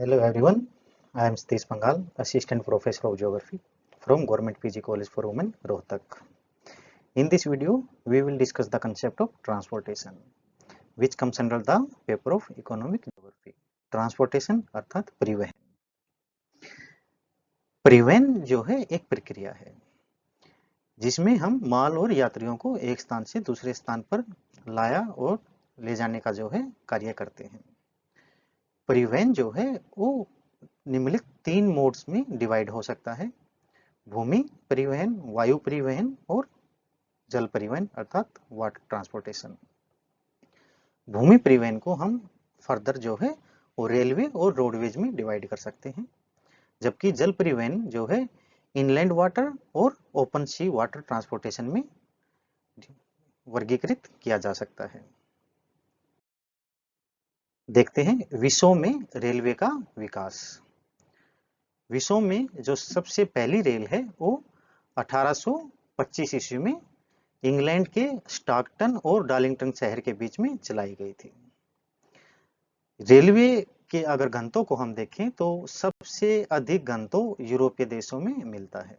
Hello everyone, I am Satish Pangal, Assistant Professor of Geography from Government PG College for Women, Rohtak. In this video, we will discuss the concept of transportation, which comes under the paper of Economic Geography. Transportation अर्थात परिवहन। परिवहन जो है एक प्रक्रिया है जिसमें हम माल और यात्रियों को एक स्थान से दूसरे स्थान पर लाया और ले जाने का जो है कार्य करते हैं। परिवहन जो है वो निम्नलिखित 3 मोड्स में डिवाइड हो सकता है: भूमि परिवहन, वायु परिवहन और जल परिवहन अर्थात वाटर ट्रांसपोर्टेशन। भूमि परिवहन को हम फर्दर जो है वो रेलवे और रोडवेज में डिवाइड कर सकते हैं, जबकि जल परिवहन जो है इनलैंड वाटर और ओपन सी वाटर ट्रांसपोर्टेशन में वर्गीकृत किया जा सकता है। देखते हैं विश्व में रेलवे का विकास। विश्व में जो सबसे पहली रेल है वो 1825 ईस्वी में इंग्लैंड के स्टॉकटन और डार्लिंगटन शहर के बीच में चलाई गई थी। रेलवे के अगर घनत्व को हम देखें तो सबसे अधिक घनत्व यूरोपीय देशों में मिलता है।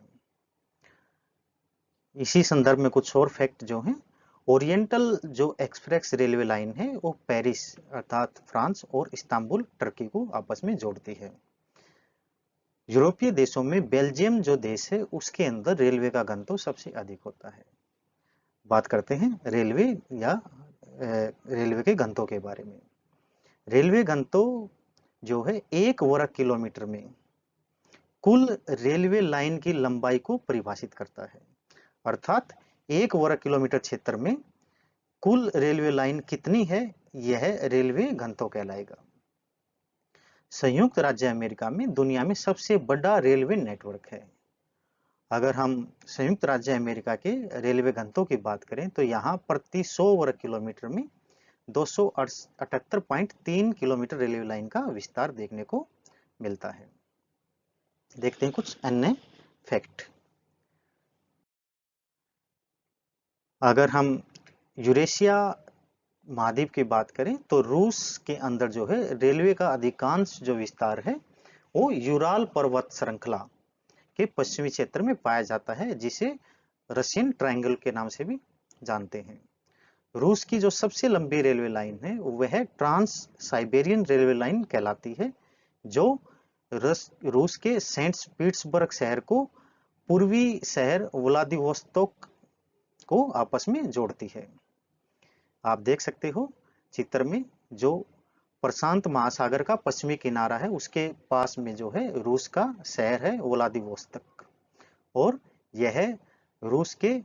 इसी संदर्भ में कुछ और फैक्ट जो हैं, ओरिएंटल जो एक्सप्रेस रेलवे लाइन है वो पेरिस अर्थात फ्रांस और इस्तांबुल टर्की को आपस में जोड़ती है। यूरोपीय देशों में बेल्जियम जो देश है उसके अंदर रेलवे का घनत्व सबसे अधिक होता है। बात करते हैं रेलवे के घनत्व के बारे में। रेलवे घनत्व जो है 1 वर्ग किलोमीटर में कुल रेलवे लाइन की लंबाई को परिभाषित करता है, अर्थात 1 वर्ग किलोमीटर क्षेत्र में कुल रेलवे लाइन कितनी है यह रेलवे घनत्व कहलाएगा। संयुक्त राज्य अमेरिका में दुनिया में सबसे बड़ा रेलवे नेटवर्क है। अगर हम संयुक्त राज्य अमेरिका के रेलवे घनत्व की बात करें तो यहाँ प्रति 100 वर्ग किलोमीटर में 278.3 किलोमीटर रेलवे लाइन का विस्तार देखने को मिलता है। देखते हैं कुछ अन्य फैक्ट। अगर हम यूरेशिया महाद्वीप की बात करें तो रूस के अंदर जो है रेलवे का अधिकांश जो विस्तार है वो यूराल पर्वत श्रृंखला के पश्चिमी क्षेत्र में पाया जाता है, जिसे रशियन ट्रायंगल के नाम से भी जानते हैं। रूस की जो सबसे लंबी रेलवे लाइन है वह ट्रांस साइबेरियन रेलवे लाइन कहलाती है, जो रूस के सेंट पीटर्सबर्ग शहर को पूर्वी शहर व्लादिवोस्तोक को आपस में जोड़ती है। आप देख सकते हो चित्र में जो प्रशांत महासागर का पश्चिमी किनारा है उसके पास में जो है रूस का शहर है व्लादिवोस्तोक, और यह रूस के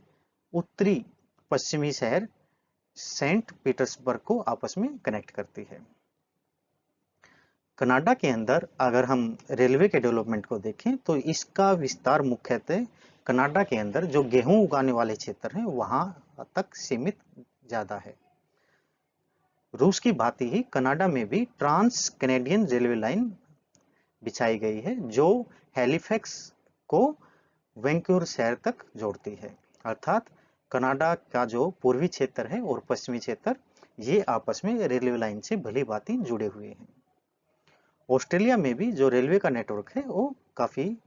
उत्तरी पश्चिमी शहर सेंट पीटर्सबर्ग को आपस में कनेक्ट करती है। कनाडा के अंदर अगर हम रेलवे के डेवलपमेंट को देखें तो इसका विस्तार मुख्यतः कनाडा के अंदर जो गेहूं उगाने वाले क्षेत्र हैं वहां तक सीमित ज्यादा है। रूस की भांति ही कनाडा में भी ट्रांस कैनेडियन रेलवे लाइन बिछाई गई है जो हैलिफैक्स को वैंकूवर शहर तक जोड़ती है, अर्थात कनाडा का जो पूर्वी क्षेत्र है और पश्चिमी क्षेत्र ये आपस में रेलवे लाइन से भली भांति जुड़े हुए हैं। ऑस्ट्रेलिया में भी जो रेलवे का नेटवर्क है वो काफी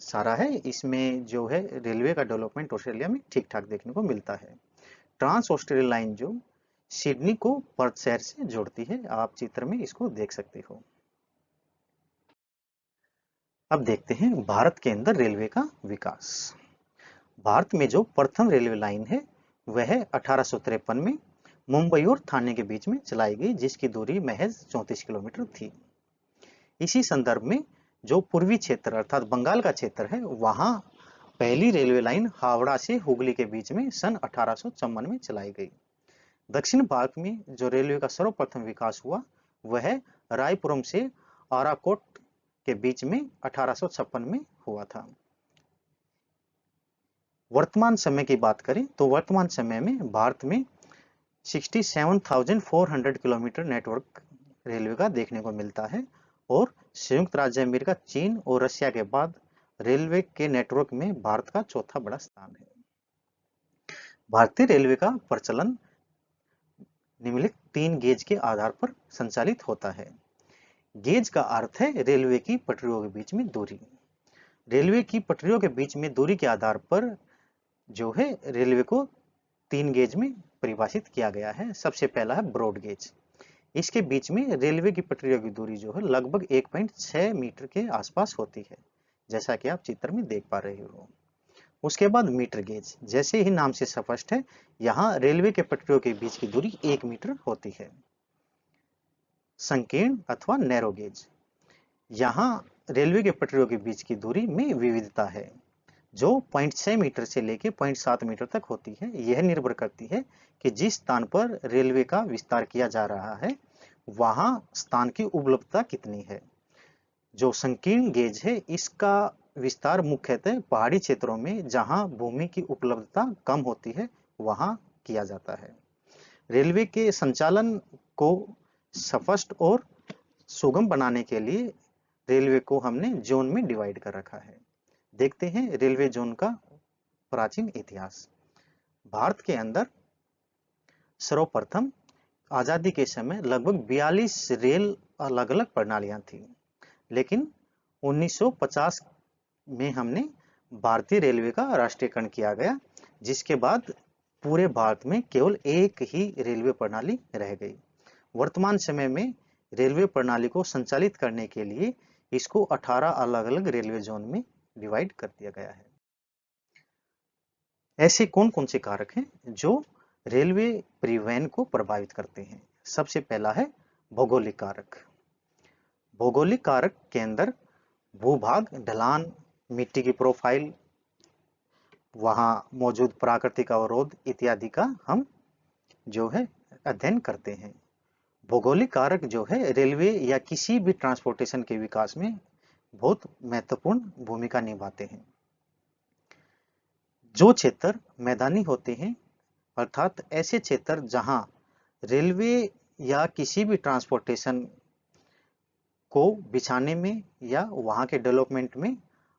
सारा है। इसमें जो है रेलवे का डेवलपमेंट ऑस्ट्रेलिया में ठीक ठाक देखने को मिलता है। ट्रांस ऑस्ट्रेलिया लाइन जो सिडनी को पर्थ शहर से जोड़ती है, आप चित्र में इसको देख सकते हो। अब देखते हैं भारत के अंदर रेलवे का विकास। भारत में जो प्रथम रेलवे लाइन है वह 1853 में मुंबई और थाने के बीच में चलाई गई, जिसकी दूरी महज 34 किलोमीटर थी। इसी संदर्भ में जो पूर्वी क्षेत्र अर्थात बंगाल का क्षेत्र है वहां पहली रेलवे लाइन हावड़ा से हुगली के बीच में सन 1854 में चलाई गई। दक्षिण भारत में जो रेलवे का सर्वप्रथम विकास हुआ वह रायपुरम से आराकोट के बीच में 1856 में हुआ था। वर्तमान समय की बात करें तो वर्तमान समय में भारत में 67,400 किलोमीटर नेटवर्क रेलवे का देखने को मिलता है, और संयुक्त राज्य अमेरिका, चीन और रशिया के बाद रेलवे के नेटवर्क में भारत का चौथा बड़ा स्थान है। भारतीय रेलवे का प्रचलन निम्नलिखित 3 गेज के आधार पर संचालित होता है। गेज का अर्थ है रेलवे की पटरियों के बीच में दूरी। रेलवे की पटरियों के बीच में दूरी के आधार पर जो है रेलवे को 3 गेज में परिभाषित किया गया है। सबसे पहला है ब्रॉड गेज। इसके बीच में रेलवे की पटरियों की दूरी जो है लगभग 1.6 मीटर के आसपास होती है, जैसा कि आप चित्र में देख पा रहे हो। उसके बाद मीटर गेज, जैसे ही नाम से स्पष्ट है, यहाँ रेलवे के पटरियों के बीच की दूरी 1 मीटर होती है। संकीर्ण अथवा नैरो गेज, यहाँ रेलवे के पटरियों के बीच की दूरी में विविधता है, जो 0.6 मीटर से लेकर 0.7 मीटर तक होती है। यह निर्भर करती है कि जिस स्थान पर रेलवे का विस्तार किया जा रहा है वहां स्थान की उपलब्धता कितनी है। जो संकीर्ण गेज है, इसका विस्तार मुख्यतः पहाड़ी क्षेत्रों में जहां भूमि की उपलब्धता कम होती है वहां किया जाता है। रेलवे के संचालन को स्पष्ट और सुगम बनाने के लिए रेलवे को हमने जोन में डिवाइड कर रखा है। देखते हैं रेलवे जोन का प्राचीन इतिहास। भारत के अंदर सर्वप्रथम आजादी के समय लगभग 42 रेल अलग अलग प्रणालियां थी, लेकिन 1950 में हमने भारतीय रेलवे का राष्ट्रीयकरण किया गया, जिसके बाद पूरे भारत में केवल एक ही रेलवे प्रणाली रह गई। वर्तमान समय में रेलवे प्रणाली को संचालित करने के लिए इसको 18 अलग अलग रेलवे जोन में डिवाइड कर दिया गया है। ऐसे कौन कौन से कारक हैं जो रेलवे परिवहन को प्रभावित करते हैं? सबसे पहला है भौगोलिक कारक। भौगोलिक कारक के अंदर भूभाग, ढलान, मिट्टी की प्रोफाइल, वहां मौजूद प्राकृतिक अवरोध इत्यादि का हम जो है अध्ययन करते हैं। भौगोलिक कारक जो है रेलवे या किसी भी ट्रांसपोर्टेशन के विकास में बहुत महत्वपूर्ण भूमिका निभाते हैं। जो क्षेत्र मैदानी होते हैं, अर्थात ऐसे क्षेत्र जहां रेलवे या किसी भी ट्रांसपोर्टेशन को बिछाने में या वहां के डेवलपमेंट में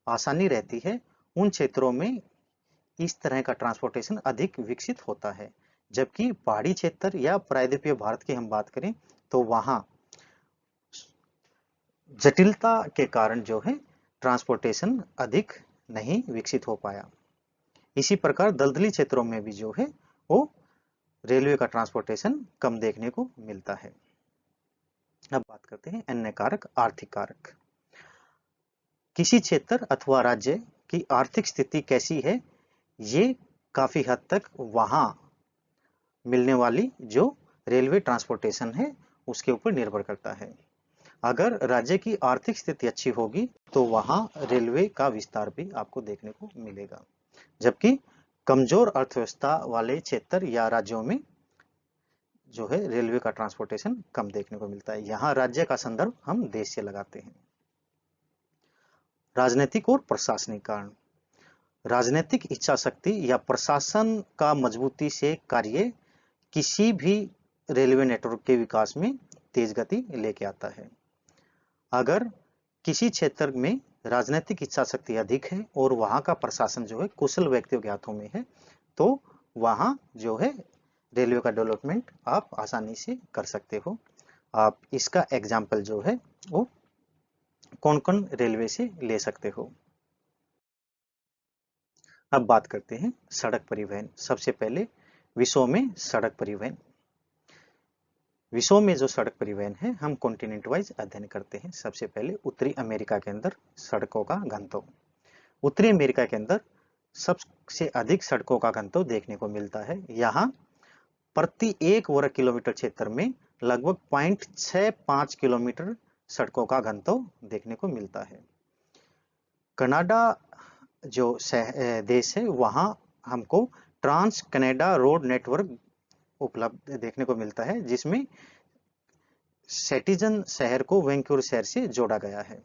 आसानी रहती है, उन क्षेत्रों में इस तरह का ट्रांसपोर्टेशन अधिक विकसित होता है। जबकि पहाड़ी क्षेत्र या प्रायद्वीपीय भारत की हम बात करें तो वहां जटिलता के कारण जो है ट्रांसपोर्टेशन अधिक नहीं विकसित हो पाया। इसी प्रकार दलदली क्षेत्रों में भी जो है वो रेलवे का ट्रांसपोर्टेशन कम देखने को मिलता है। अब बात करते हैं अन्य कारक, आर्थिक कारक। किसी क्षेत्र अथवा राज्य की आर्थिक स्थिति कैसी है, ये काफी हद तक वहां मिलने वाली जो रेलवे ट्रांसपोर्टेशन है उसके ऊपर निर्भर करता है। अगर राज्य की आर्थिक स्थिति अच्छी होगी तो वहां रेलवे का विस्तार भी आपको देखने को मिलेगा, जबकि कमजोर अर्थव्यवस्था वाले क्षेत्र या राज्यों में जो है रेलवे का ट्रांसपोर्टेशन कम देखने को मिलता है। यहाँ राज्य का संदर्भ हम देश से लगाते हैं। राजनीतिक और प्रशासनिक कारण। राजनीतिक इच्छा शक्ति या प्रशासन का मजबूती से कार्य किसी भी रेलवे नेटवर्क के विकास में तेज गति लेके आता है। अगर किसी क्षेत्र में राजनीतिक इच्छा शक्ति अधिक है और वहां का प्रशासन जो है कुशल व्यक्तियों के हाथों में है, तो वहां जो है रेलवे का डेवलपमेंट आप आसानी से कर सकते हो। आप इसका एग्जाम्पल जो है वो कौन कौन रेलवे से ले सकते हो। अब बात करते हैं सड़क परिवहन। सबसे पहले विश्व में सड़क परिवहन। विश्व में जो सड़क परिवहन है हम कॉन्टिनेंट वाइज अध्ययन करते हैं। सबसे पहले उत्तरी अमेरिका के अंदर सड़कों का घनत्व। उत्तरी अमेरिका के अंदर सबसे अधिक सड़कों का घनत्व देखने को मिलता है। यहाँ प्रति 1 वर्ग किलोमीटर क्षेत्र में लगभग 0.65 किलोमीटर सड़कों का घनत्व देखने को मिलता है। कनाडा जो देश है वहाँ हमको ट्रांस कनाडा रोड नेटवर्क उपलब्ध देखने को मिलता है, जिसमें सेटिजन शहर को वैंकूवर शहर से जोड़ा गया है।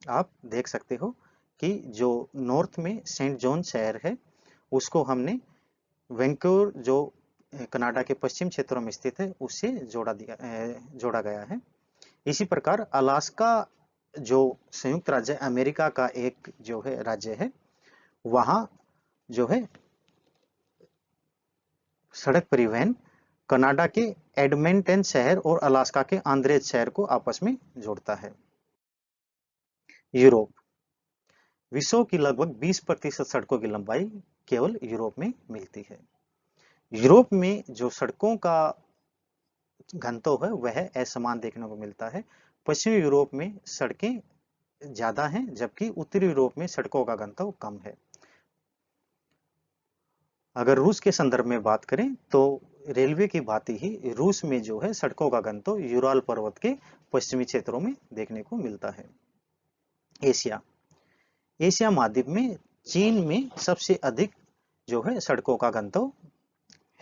आप देख सकते हो कि जो नॉर्थ में सेंट जॉन शहर है उसको हमने वैंकूवर जो कनाडा के पश्चिम क्षेत्रों में स्थित है उससे जोड़ा गया है। इसी प्रकार अलास्का जो संयुक्त राज्य अमेरिका का एक जो है राज्य है, वहाँ जो है सड़क परिवहन कनाडा के एडमंटन शहर और अलास्का के आंद्रेज शहर को आपस में जोड़ता है। यूरोप, विश्व की लगभग 20% सड़कों की लंबाई केवल यूरोप में मिलती है। यूरोप में जो सड़कों का घनत्व है वह असमान देखने को मिलता है। पश्चिमी यूरोप में सड़कें ज्यादा हैं, जबकि उत्तरी यूरोप में सड़कों का घनत्व कम है। अगर रूस के संदर्भ में बात करें तो रेलवे की भांति ही रूस में जो है सड़कों का घनत्व यूराल पर्वत के पश्चिमी क्षेत्रों में देखने को मिलता है। एशिया, एशिया महाद्वीप में चीन में सबसे अधिक जो है सड़कों का घनत्व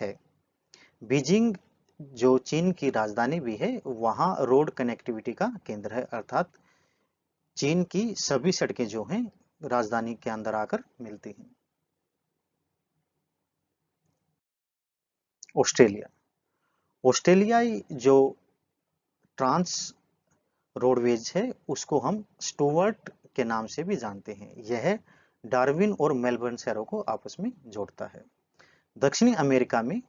है। बीजिंग जो चीन की राजधानी भी है, वहां रोड कनेक्टिविटी का केंद्र है, अर्थात चीन की सभी सड़कें जो हैं राजधानी के अंदर आकर मिलती हैं। ऑस्ट्रेलिया, ऑस्ट्रेलियाई जो ट्रांस रोडवेज है उसको हम स्टुअर्ट के नाम से भी जानते हैं। यह डार्विन और मेलबर्न शहरों को आपस में जोड़ता है। दक्षिणी अमेरिका में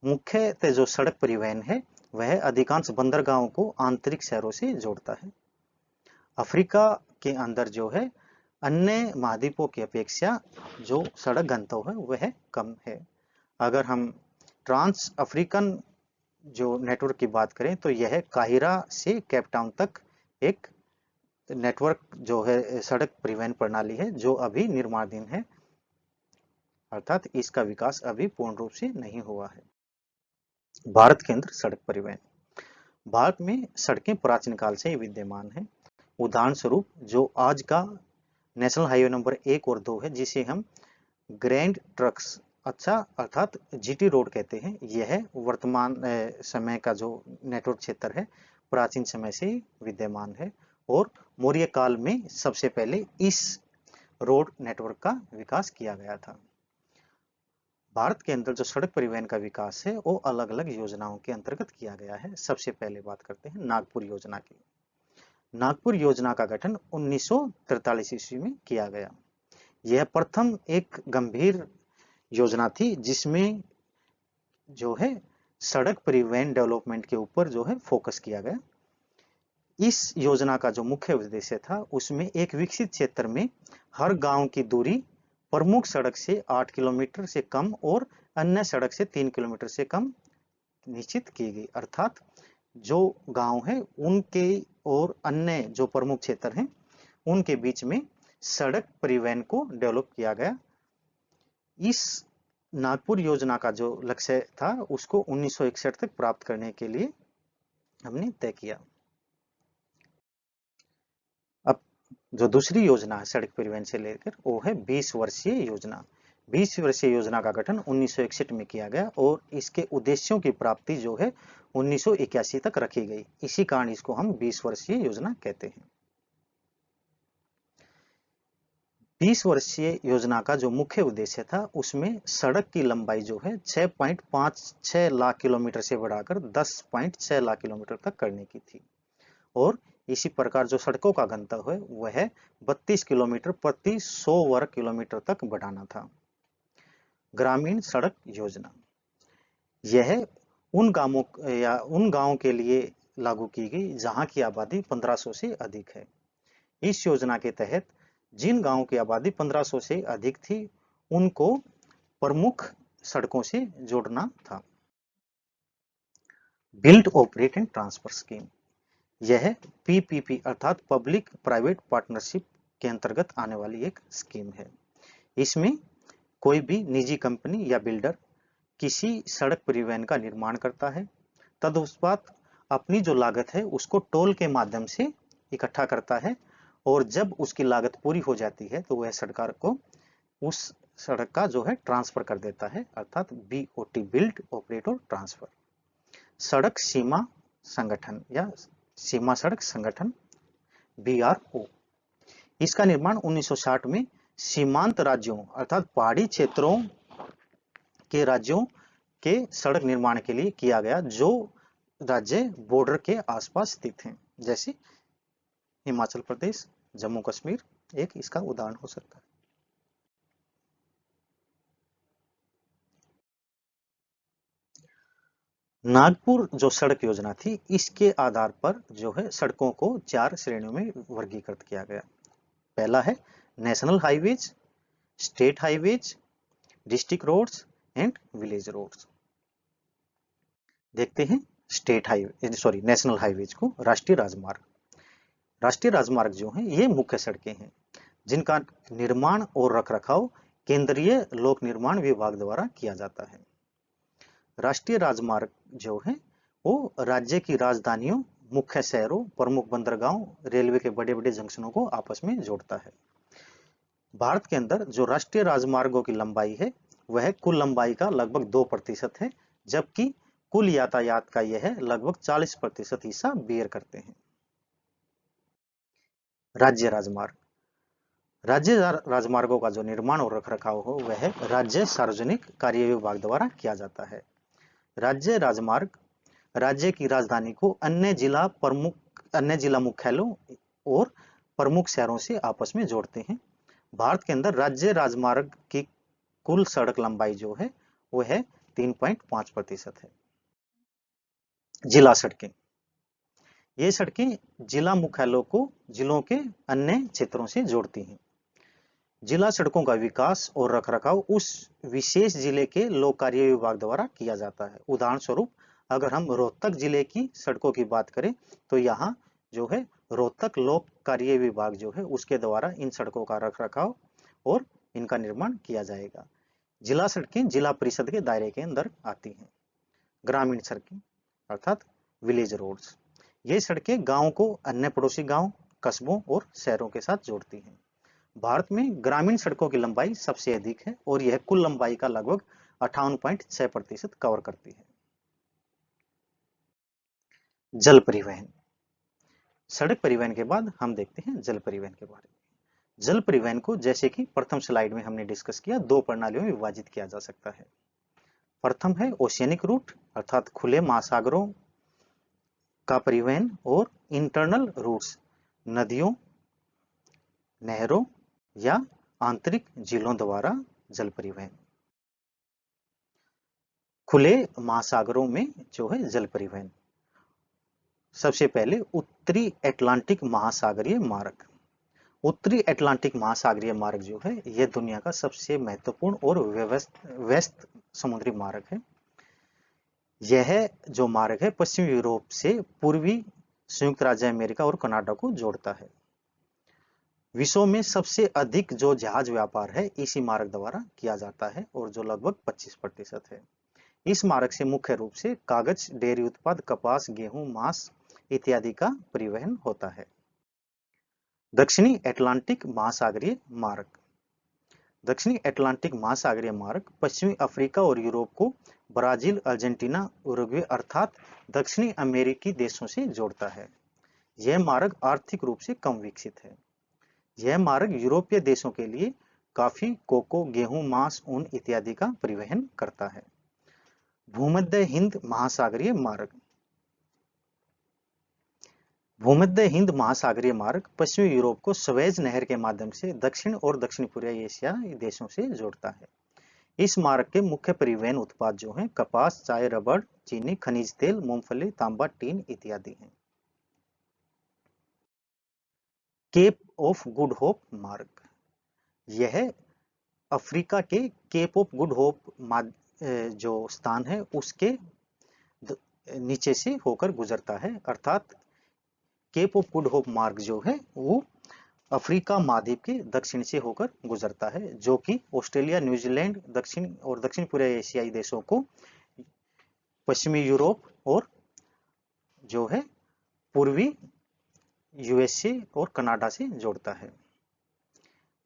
मुख्यतः जो सड़क परिवहन है वह अधिकांश बंदरगाहों को आंतरिक शहरों से जोड़ता है। अफ्रीका के अंदर जो है अन्य महाद्वीपों की अपेक्षा जो सड़क घनत्व है वह कम है। अगर हम ट्रांस अफ्रीकन जो नेटवर्क की बात करें तो यह काहिरा से केप टाउन तक एक नेटवर्क जो है सड़क परिवहन प्रणाली है जो अभी निर्माणाधीन है, अर्थात इसका विकास अभी पूर्ण रूप से नहीं हुआ है। भारत के अंदर सड़क परिवहन, भारत में सड़कें प्राचीन काल से ही विद्यमान है। उदाहरण स्वरूप जो आज का नेशनल हाईवे नंबर 1 और 2 है, जिसे हम ग्रैंड ट्रक्स अर्थात जीटी रोड कहते हैं, यह वर्तमान समय का जो नेटवर्क क्षेत्र है प्राचीन समय से ही विद्यमान है और मौर्य काल में सबसे पहले इस रोड नेटवर्क का विकास किया गया था। भारत के अंदर जो सड़क परिवहन का विकास है वो अलग अलग योजनाओं के अंतर्गत किया गया है। सबसे पहले बात करते हैं नागपुर योजना की। नागपुर योजना का गठन 1943 ईस्वी में किया गया। यह प्रथम एक गंभीर योजना थी जिसमें जो है सड़क परिवहन डेवलपमेंट के ऊपर जो है फोकस किया गया। इस योजना का जो मुख्य उद्देश्य था उसमें एक विकसित क्षेत्र में हर गांव की दूरी प्रमुख सड़क से 8 किलोमीटर से कम और अन्य सड़क से 3 किलोमीटर से कम निश्चित की गई, अर्थात जो गांव है उनके और अन्य जो प्रमुख क्षेत्र हैं उनके बीच में सड़क परिवहन को डेवलप किया गया। इस नागपुर योजना का जो लक्ष्य था उसको 1961 तक प्राप्त करने के लिए हमने तय किया। अब जो दूसरी योजना है सड़क परिवहन से लेकर वो है 20 वर्षीय योजना। 20 वर्षीय योजना का गठन 1961 में किया गया और इसके उद्देश्यों की प्राप्ति जो है 1981 तक रखी गई। इसी कारण इसको हम 20 वर्षीय योजना कहते हैं। 20 वर्षीय योजना का जो मुख्य उद्देश्य था उसमें सड़क की लंबाई जो है 6.56 लाख किलोमीटर से बढ़ाकर 10.6 लाख किलोमीटर तक करने की थी और इसी प्रकार जो सड़कों का घनत्व है वह 32 किलोमीटर प्रति 100 वर्ग किलोमीटर तक बढ़ाना था। ग्रामीण सड़क योजना, यह उन गांवों के लिए लागू की गई जहां की आबादी 1500 से अधिक है। इस योजना के तहत जिन गांवों की आबादी 1500 से अधिक थी उनको प्रमुख सड़कों से जोड़ना था। Build operate and transfer scheme, यह पीपीपी अर्थात पब्लिक प्राइवेट पार्टनरशिप के अंतर्गत आने वाली एक स्कीम है। इसमें कोई भी निजी कंपनी या बिल्डर किसी सड़क परिवहन का निर्माण करता है, तदुपरांत अपनी जो लागत है उसको टोल के माध्यम से इकट्ठा करता है और जब उसकी लागत पूरी हो जाती है तो वह सरकार को उस सड़क का जो है ट्रांसफर कर देता है, अर्थात बीओटी बिल्ड ऑपरेट और ट्रांसफर। सड़क सीमा संगठन या सीमा सड़क संगठन बीआरओ, इसका निर्माण 1960 में सीमांत राज्यों अर्थात पहाड़ी क्षेत्रों के राज्यों के सड़क निर्माण के लिए किया गया जो राज्य बॉर्डर के आसपास स्थित हैं, जैसे हिमाचल प्रदेश, जम्मू कश्मीर एक इसका उदाहरण हो सकता है। नागपुर जो सड़क योजना थी, इसके आधार पर जो है सड़कों को 4 श्रेणियों में वर्गीकृत किया गया। पहला है national highways, state highways, district roads and village roads. देखते हैं नेशनल हाईवेज को। राष्ट्रीय राजमार्ग जो है ये मुख्य सड़कें हैं जिनका निर्माण और रखरखाव केंद्रीय लोक निर्माण विभाग द्वारा किया जाता है। राष्ट्रीय राजमार्ग जो है वो राज्य की राजधानियों, मुख्य शहरों, प्रमुख बंदरगाहों, रेलवे के बड़े बड़े जंक्शनों को आपस में जोड़ता है। भारत के अंदर जो राष्ट्रीय राजमार्गों की लंबाई है वह कुल लंबाई का लगभग 2% है, जबकि कुल यातायात का यह लगभग 40% हिस्सा बेयर करते हैं। राज्य राजमार्गों का जो निर्माण और रखरखाव हो वह राज्य सार्वजनिक कार्य विभाग द्वारा किया जाता है। राज्य राजमार्ग राज्य की राजधानी को अन्य जिला मुख्यालयों और प्रमुख शहरों से आपस में जोड़ते हैं। भारत के अंदर राज्य राजमार्ग की कुल सड़क लंबाई जो है वो है 3.5% है। जिला सड़कें, ये सड़कें जिला मुख्यालयों को जिलों के अन्य क्षेत्रों से जोड़ती हैं। जिला सड़कों का विकास और रखरखाव उस विशेष जिले के लोक कार्य विभाग द्वारा किया जाता है। उदाहरण स्वरूप अगर हम रोहतक जिले की सड़कों की बात करें तो यहाँ जो है रोहतक लोक कार्य विभाग जो है उसके द्वारा इन सड़कों का रखरखाव और इनका निर्माण किया जाएगा। जिला सड़कें जिला परिषद के दायरे के अंदर आती हैं। ग्रामीण सड़कें अर्थात विलेज रोड्स, ये सड़कें गांव को अन्य पड़ोसी गांव, कस्बों और शहरों के साथ जोड़ती हैं। भारत में ग्रामीण सड़कों की लंबाई सबसे अधिक है और यह कुल लंबाई का लगभग 58.6% कवर करती है। जल परिवहन, सड़क परिवहन के बाद हम देखते हैं जल परिवहन के बारे में। जल परिवहन को जैसे कि प्रथम स्लाइड में हमने डिस्कस किया, 2 प्रणालियों में विभाजित किया जा सकता है। प्रथम है ओशियनिक रूट अर्थात खुले महासागरों का परिवहन और इंटरनल रूट्स नदियों, नहरों या आंतरिक झीलों द्वारा जल परिवहन। खुले महासागरों में जो है जल परिवहन, सबसे पहले उत्तरी अटलांटिक महासागरीय मार्ग। उत्तरी अटलांटिक महासागरीय मार्ग जो है यह दुनिया का सबसे महत्वपूर्ण और व्यस्त समुद्री मार्ग है। यह जो मार्ग है पश्चिमी यूरोप से पूर्वी संयुक्त राज्य अमेरिका और कनाडा को जोड़ता है। विश्व में सबसे अधिक जो जहाज व्यापार है इसी मार्ग द्वारा किया जाता है और जो लगभग 25% है। इस मार्ग से मुख्य रूप से कागज, डेयरी उत्पाद, कपास, गेहूं, मांस इत्यादि का परिवहन होता है। दक्षिणी अटलांटिक महासागरीय मार्ग, दक्षिणी अटलांटिक महासागरीय मार्ग पश्चिमी अफ्रीका और यूरोप को ब्राजील, अर्जेंटीना, उरुग्वे अर्थात दक्षिणी अमेरिकी देशों से जोड़ता है। यह मार्ग आर्थिक रूप से कम विकसित है। यह मार्ग यूरोपीय देशों के लिए कॉफी, कोको, गेहूं, मांस, ऊन इत्यादि का परिवहन करता है। भूमध्य हिंद महासागरीय मार्ग, भूमध्य हिंद महासागरीय मार्ग पश्चिमी यूरोप को स्वेज नहर के माध्यम से दक्षिण और दक्षिण पूर्वी एशिया देशों से जोड़ता है। इस मार्ग के मुख्य परिवहन उत्पाद जो हैं कपास, चाय, रबड़, चीनी, खनिज तेल, मूंगफली, तांबा, टीन इत्यादि हैं। केप ऑफ गुड होप मार्ग, यह अफ्रीका के केप ऑफ गुड होप जो स्थान है उसके नीचे से होकर गुजरता है। अर्थात केप ऑफ गुड होप मार्ग जो है वो अफ्रीका महाद्वीप के दक्षिण से होकर गुजरता है, जो कि ऑस्ट्रेलिया, न्यूजीलैंड, दक्षिण पूर्वी एशियाई देशों को पश्चिमी यूरोप और जो है पूर्वी यूएसए और कनाडा से जोड़ता है।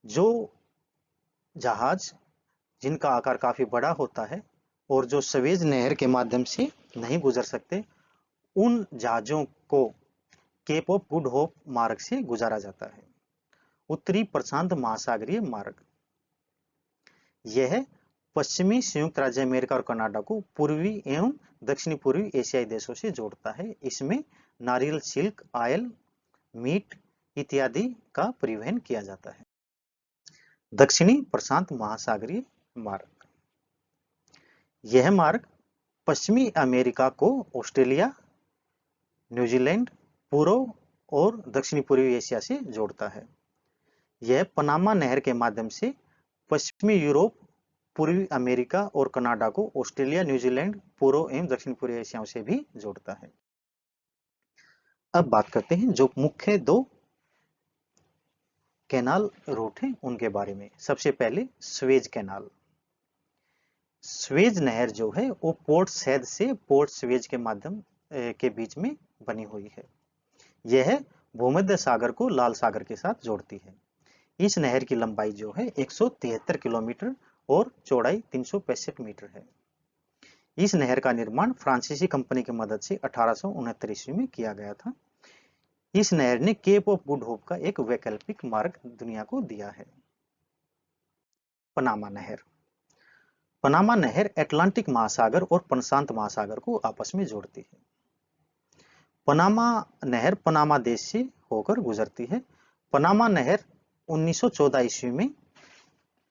जो जहाज जिनका आकार काफी बड़ा होता है और जो स्वेज नहर के माध्यम से नहीं गुजर सकते, उन जहाजों को केप ऑफ गुड होप मार्ग से गुजारा जाता है। उत्तरी प्रशांत महासागरीय मार्ग, यह पश्चिमी संयुक्त राज्य अमेरिका और कनाडा को पूर्वी एवं दक्षिणी पूर्वी एशियाई देशों से जोड़ता है। इसमें नारियल, सिल्क, ऑयल, मीट इत्यादि का परिवहन किया जाता है। दक्षिणी प्रशांत महासागरीय मार्ग, यह मार्ग पश्चिमी अमेरिका को ऑस्ट्रेलिया, न्यूजीलैंड, पूर्व और दक्षिणी पूर्वी एशिया से जोड़ता है। यह पनामा नहर के माध्यम से पश्चिमी यूरोप, पूर्वी अमेरिका और कनाडा को ऑस्ट्रेलिया, न्यूजीलैंड, पूर्व एवं दक्षिण पूर्वी एशिया से भी जोड़ता है। अब बात करते हैं जो मुख्य दो कैनाल रूट हैं उनके बारे में। सबसे पहले स्वेज कैनाल। स्वेज नहर जो है वो पोर्ट सैद से पोर्ट स्वेज के माध्यम के बीच में बनी हुई है। यह भूमध्य सागर को लाल सागर के साथ जोड़ती है। इस नहर की लंबाई जो है 173 किलोमीटर और चौड़ाई 365 मीटर है। इस नहर का निर्माण फ्रांसीसी कंपनी की मदद से 1869 ईस्वी में किया गया था। इस नहर ने केप ऑफ गुड होप का एक वैकल्पिक मार्ग दुनिया को दिया है। पनामा नहर। पनामा नहर अटलांटिक महासागर और प्रशांत महासागर को आपस में जोड़ती है। पनामा नहर पनामा देश से होकर गुजरती है। पनामा नहर 1914 ईस्वी में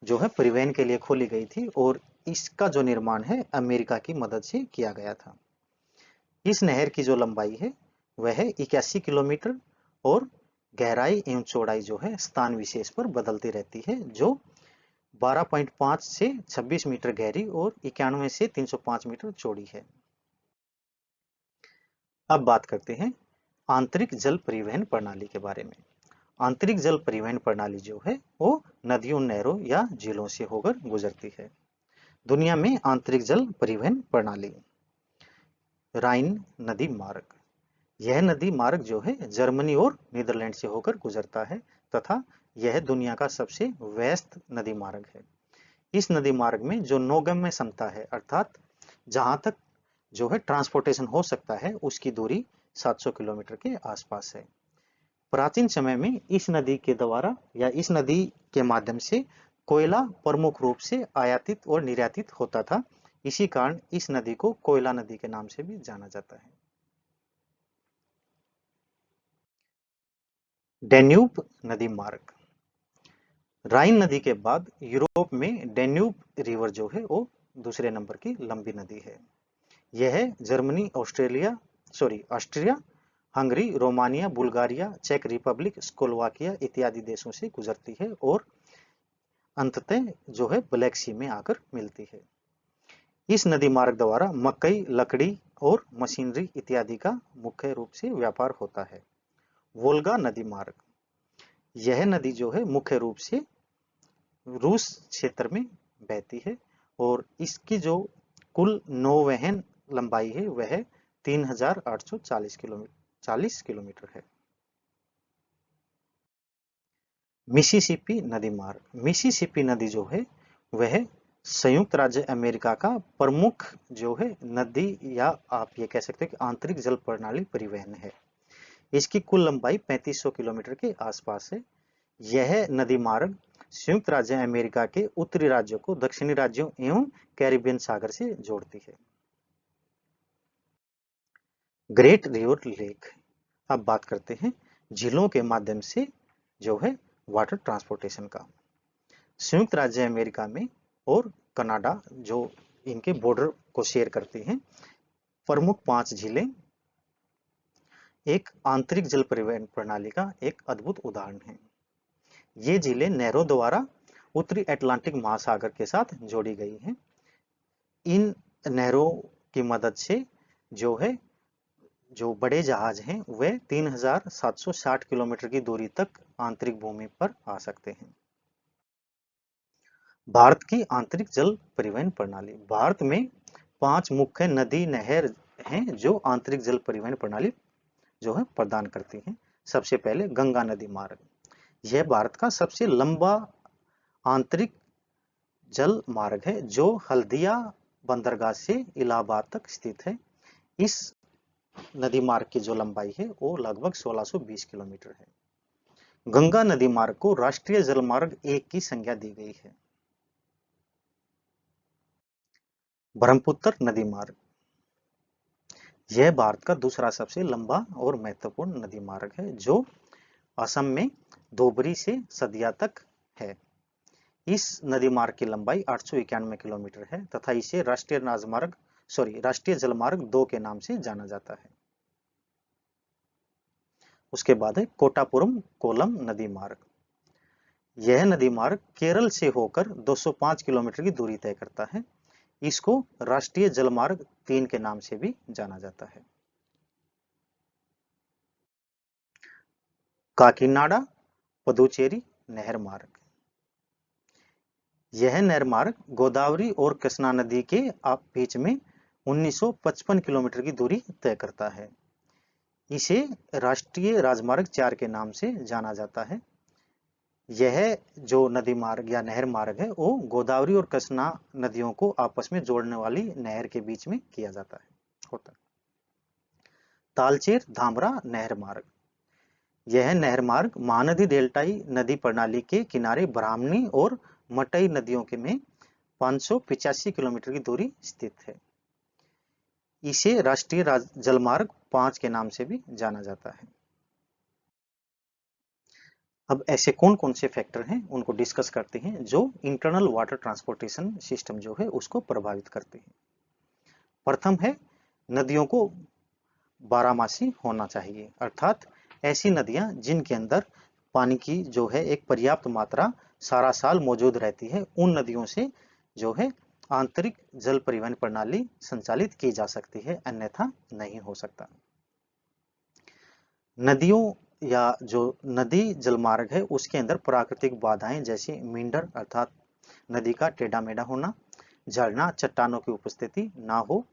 जो है परिवहन के लिए खोली गई थी और इसका जो निर्माण है अमेरिका की मदद से किया गया था। इस नहर की जो लंबाई है वह है 81 किलोमीटर और गहराई एवं चौड़ाई जो है स्थान विशेष पर बदलती रहती है, जो 12.5 से 26 मीटर गहरी और 91 से 305 मीटर चौड़ी है। अब बात करते हैं आंतरिक जल परिवहन प्रणाली के बारे में। आंतरिक जल परिवहन प्रणाली जो है वो नदियों, नहरों या झीलों से होकर गुजरती है। दुनिया में आंतरिक जल परिवहन प्रणाली। राइन नदी मार्ग। यह नदी मार्ग जो है जर्मनी और नीदरलैंड से होकर गुजरता है तथा यह दुनिया का सबसे व्यस्त नदी मार्ग है। इस नदी मार्ग में जो नौगम्य क्षमता है, अर्थात जहां तक जो है ट्रांसपोर्टेशन हो सकता है, उसकी दूरी 700 किलोमीटर के आसपास है। प्राचीन समय में इस नदी के द्वारा या इस नदी के माध्यम से कोयला प्रमुख रूप से आयातित और निर्यातित होता था। इसी कारण इस नदी को कोयला नदी के नाम से भी जाना जाता है। डैन्यूब नदी मार्ग। राइन नदी के बाद यूरोप में डैन्यूब रिवर जो है वो दूसरे नंबर की लंबी नदी है। यह Germany, Austria, Hungary, Romania, Bulgaria, चेक रिपब्लिक, स्लोवाकिया इत्यादि देशों से गुजरती है और अंततः जो है ब्लैक सी में आकर मिलती है। इस नदी मार्ग द्वारा मकई, लकड़ी और मशीनरी इत्यादि का मुख्य रूप से व्यापार होता है। वोल्गा नदी मार्ग। यह नदी जो है मुख्य रूप से रूस क्षेत्र में बहती है और इसकी जो कुल नौवहन लंबाई है वह 3840 किलोमीटर है। मिसिसिपी नदी मार्ग। मिसिसिपी नदी जो है वह संयुक्त राज्य अमेरिका का प्रमुख जो है नदी या आप ये कह सकते हैं कि आंतरिक जल प्रणाली परिवहन है। इसकी कुल लंबाई 3500 किलोमीटर के आसपास है। यह नदी मार्ग संयुक्त राज्य अमेरिका के उत्तरी राज्यों को दक्षिणी राज्यों एवं कैरिबियन सागर से जोड़ती है। Great river lake. अब बात करते हैं झीलों के माध्यम से जो है वाटर ट्रांसपोर्टेशन का। संयुक्त राज्य अमेरिका में और कनाडा जो इनके बॉर्डर को शेयर करती हैं, प्रमुख 5 झीलें एक आंतरिक जल परिवहन प्रणाली का एक अद्भुत उदाहरण है। ये झीलें नहरों द्वारा उत्तरी अटलांटिक महासागर के साथ जोड़ी गई हैं। इन नहरों की मदद से जो है जो बड़े जहाज हैं वे 3760 किलोमीटर की दूरी तक आंतरिक भूमि पर आ सकते हैं। भारत की आंतरिक जल परिवहन प्रणाली। भारत में 5 मुख्य नदी नहर हैं जो आंतरिक जल परिवहन प्रणाली जो है प्रदान करती हैं। सबसे पहले गंगा नदी मार्ग। यह भारत का सबसे लंबा आंतरिक जल मार्ग है जो हल्दिया बंदरगाह से इलाहाबाद तक स्थित है। इस नदी मार्ग की जो लंबाई है वो लगभग 1620 किलोमीटर है। गंगा नदी मार्ग को राष्ट्रीय जल मार्ग 1 की संज्ञा दी गई है। ब्रह्मपुत्र नदी मार्ग। यह भारत का दूसरा सबसे लंबा और महत्वपूर्ण नदी मार्ग है जो असम में धोबरी से सदिया तक है। इस नदी मार्ग की लंबाई 891 किलोमीटर है तथा इसे राष्ट्रीय राजमार्ग राष्ट्रीय जलमार्ग 2 के नाम से जाना जाता है। उसके बाद है कोटापुरम कोलम नदी मार्ग। यह नदी मार्ग केरल से होकर 205 किलोमीटर की दूरी तय करता है। इसको राष्ट्रीय जलमार्ग 3 के नाम से भी जाना जाता है। काकीनाडा पुदुचेरी नहर मार्ग। यह नहर मार्ग गोदावरी और कृष्णा नदी के बीच में 1955 किलोमीटर की दूरी तय करता है। इसे राष्ट्रीय राजमार्ग 4 के नाम से जाना जाता है। यह जो नदी मार्ग या नहर मार्ग है वो गोदावरी और कृष्णा नदियों को आपस में जोड़ने वाली नहर के बीच में किया जाता है होता है। तालचेर धामरा नहर मार्ग। यह नहर मार्ग महानदी डेल्टाई नदी प्रणाली के किनारे ब्राह्मणी और मटई नदियों के में 585 किलोमीटर की दूरी स्थित है। इसे राष्ट्रीय जलमार्ग 5 के नाम से भी जाना जाता है। अब ऐसे कौन कौन से फैक्टर हैं उनको डिस्कस करते हैं जो इंटरनल वाटर ट्रांसपोर्टेशन सिस्टम जो है उसको प्रभावित करते हैं। प्रथम है नदियों को बारहमासी होना चाहिए, अर्थात ऐसी नदियां जिनके अंदर पानी की जो है एक पर्याप्त मात्रा सारा साल मौजूद रहती है, उन नदियों से जो है आंतरिक जल परिवहन प्रणाली संचालित की जा सकती है, अन्यथा नहीं हो सकता। नदियों या जो नदी जलमार्ग है उसके अंदर प्राकृतिक बाधाएं जैसे मींडर अर्थात नदी का टेढ़ा मेढ़ा होना, झरना चट्टानों की उपस्थिति ना हो।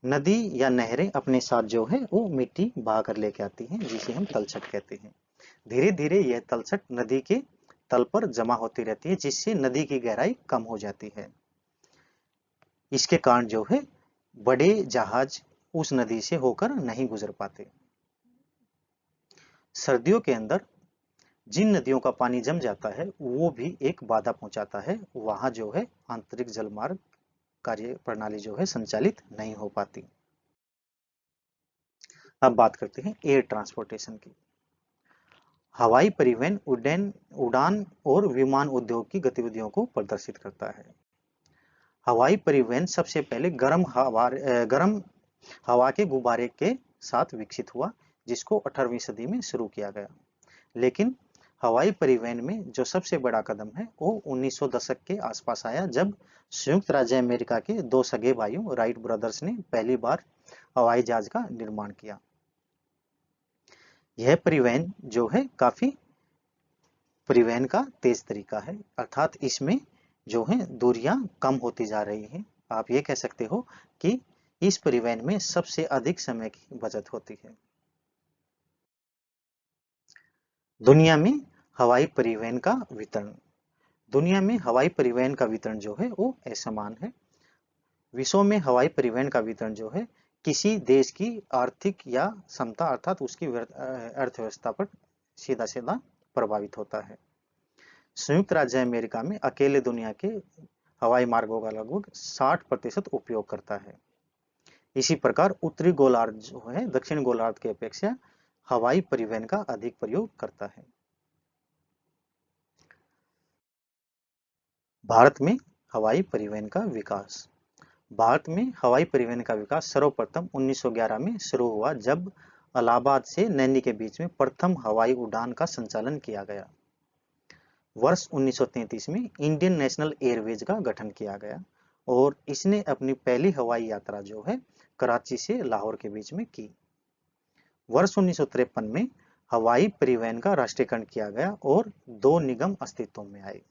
नदी या नहरें अपने साथ जो है वो मिट्टी बहा कर लेके आती हैं जिसे हम तलछट कहते हैं। धीरे धीरे यह तलछट नदी के तल पर जमा होती रहती है जिससे नदी की गहराई कम हो जाती है। इसके कारण जो है बड़े जहाज उस नदी से होकर नहीं गुजर पाते। सर्दियों के अंदर जिन नदियों का पानी जम जाता है वो भी एक बाधा पहुंचाता है, वहां जो है आंतरिक जलमार्ग कार्य प्रणाली जो है संचालित नहीं हो पाती। अब बात करते हैं एयर ट्रांसपोर्टेशन की। हवाई परिवहन उड़ान और विमान उद्योग की गतिविधियों को प्रदर्शित करता है। हवाई परिवहन सबसे पहले गर्म हवा के गुब्बारे के साथ विकसित हुआ जिसको 18वीं सदी में शुरू किया गया। लेकिन हवाई परिवहन में जो सबसे बड़ा कदम है वो 1900 दशक के आसपास आया जब संयुक्त राज्य अमेरिका के दो सगे भाइयों राइट ब्रदर्स ने पहली बार हवाई जहाज का निर्माण किया। यह परिवहन जो है काफी परिवहन का तेज तरीका है, अर्थात इसमें जो है दूरियां कम होती जा रही हैं। आप ये कह सकते हो कि इस परिवहन में सबसे अधिक समय की बचत होती है। दुनिया में हवाई परिवहन का वितरण। दुनिया में हवाई परिवहन का वितरण जो है वो असमान है। विश्व में हवाई परिवहन का वितरण जो है किसी देश की आर्थिक या क्षमता अर्थात उसकी अर्थव्यवस्था पर सीधा सीधा प्रभावित होता है। संयुक्त राज्य अमेरिका में अकेले दुनिया के हवाई मार्गों का लगभग 60% उपयोग करता है। इसी प्रकार उत्तरी गोलार्ध जो है दक्षिण गोलार्ध की अपेक्षा हवाई परिवहन का अधिक प्रयोग करता है। भारत में हवाई परिवहन का विकास। भारत में हवाई परिवहन का विकास सर्वप्रथम 1911 में शुरू हुआ जब इलाहाबाद से नैनी के बीच में प्रथम हवाई उड़ान का संचालन किया गया। वर्ष 1933 में इंडियन नेशनल एयरवेज का गठन किया गया और इसने अपनी पहली हवाई यात्रा जो है कराची से लाहौर के बीच में की। वर्ष 1953 में हवाई परिवहन का राष्ट्रीयकरण किया गया और दो निगम अस्तित्व में आए।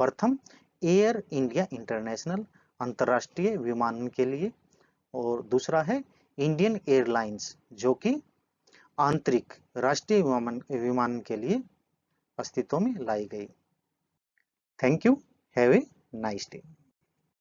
प्रथम एयर इंडिया इंटरनेशनल अंतर्राष्ट्रीय विमानन के लिए और दूसरा है इंडियन एयरलाइंस जो कि आंतरिक राष्ट्रीय विमानन के लिए अस्तित्व में लाई गई। Thank you, have a nice day.